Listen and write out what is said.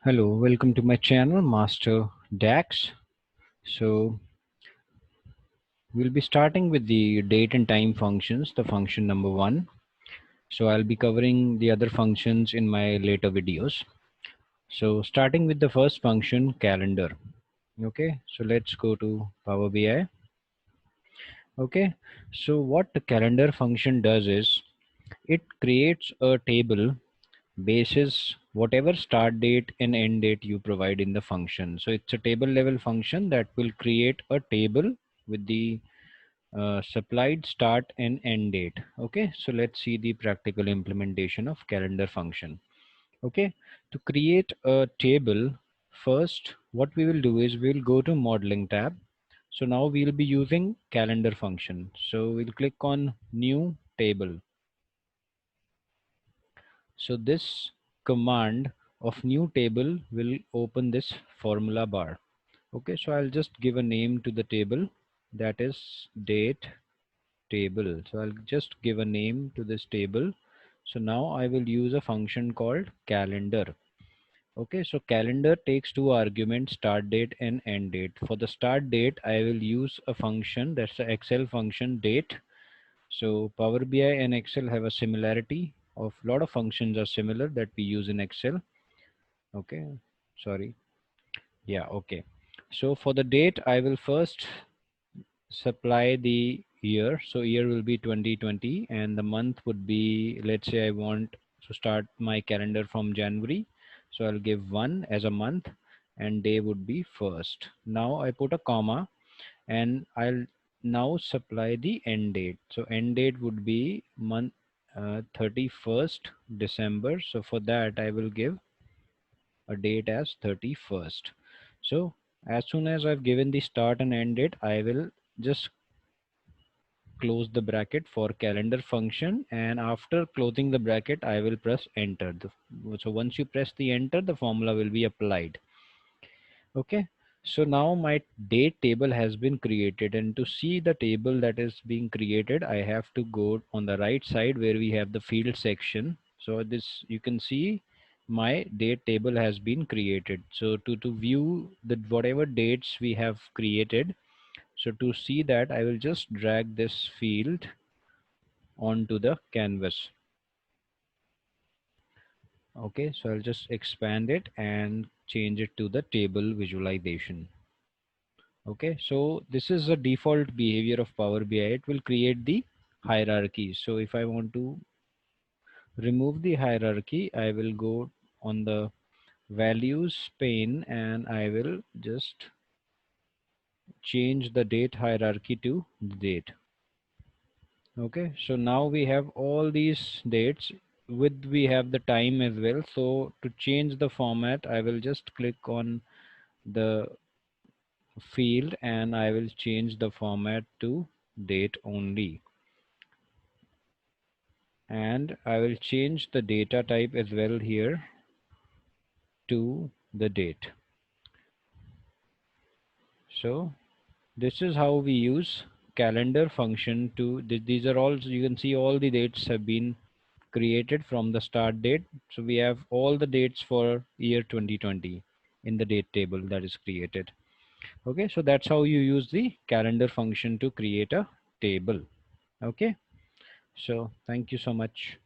Hello, welcome to my channel, Master DAX. So we'll be starting with the date and time functions, the function number one. So I'll be covering the other functions in my later videos. So starting with the first function, calendar. Okay, so let's go to Power BI. Okay, so what the calendar function does is it creates a table basis whatever start date and end date you provide in the function. So it's a table level function that will create a table with the supplied start and end date. Okay, so let's see the practical implementation of calendar function. Okay, to create a table, first what we will do is we'll go to modeling tab. So now we'll be using calendar function. So we'll click on new table. So this command of new table will open this formula bar. Okay, so I'll just give a name to the table, that is date table. So I'll just give a name to this table. So now I will use a function called calendar. Okay, so calendar takes two arguments, start date and end date. For the start date, I will use a function, that's the Excel function date. So Power BI and Excel have a similarity of lot of functions are similar that we use in Excel. Okay, sorry. Yeah, okay. So for the date, I will first supply the year. So year will be 2020 and the month would be, let's say I want to start my calendar from January. So I'll give 1 as a month and day would be first. Now I put a comma and I'll now supply the end date. So end date would be month 31st December. So for that I will give a date as 31st. So as soon as I've given the start and end date, I will just close the bracket for calendar function, and after closing the bracket I will press enter. So once you press the enter, the formula will be applied. Okay, so now my date table has been created, and to see the table that is being created I have to go on the right side where we have the field section. So this you can see my date table has been created. So to view the whatever dates we have created, so to see that I will just drag this field onto the canvas. Okay, so I'll just expand it and change it to the table visualization. Okay, so this is the default behavior of Power BI. It will create the hierarchy. So if I want to remove the hierarchy, I will go on the values pane and I will just change the date hierarchy to date. Okay, so now we have all these dates with we have the time as well. So to change the format, I will just click on the field and I will change the format to date only. And I will change the data type as well here to the date. So this is how we use calendar function to, these are all, you can see all the dates have been created from the start date. So we have all the dates for year 2020 in the date table that is created. Okay, so that's how you use the calendar function to create a table. Okay, so thank you so much.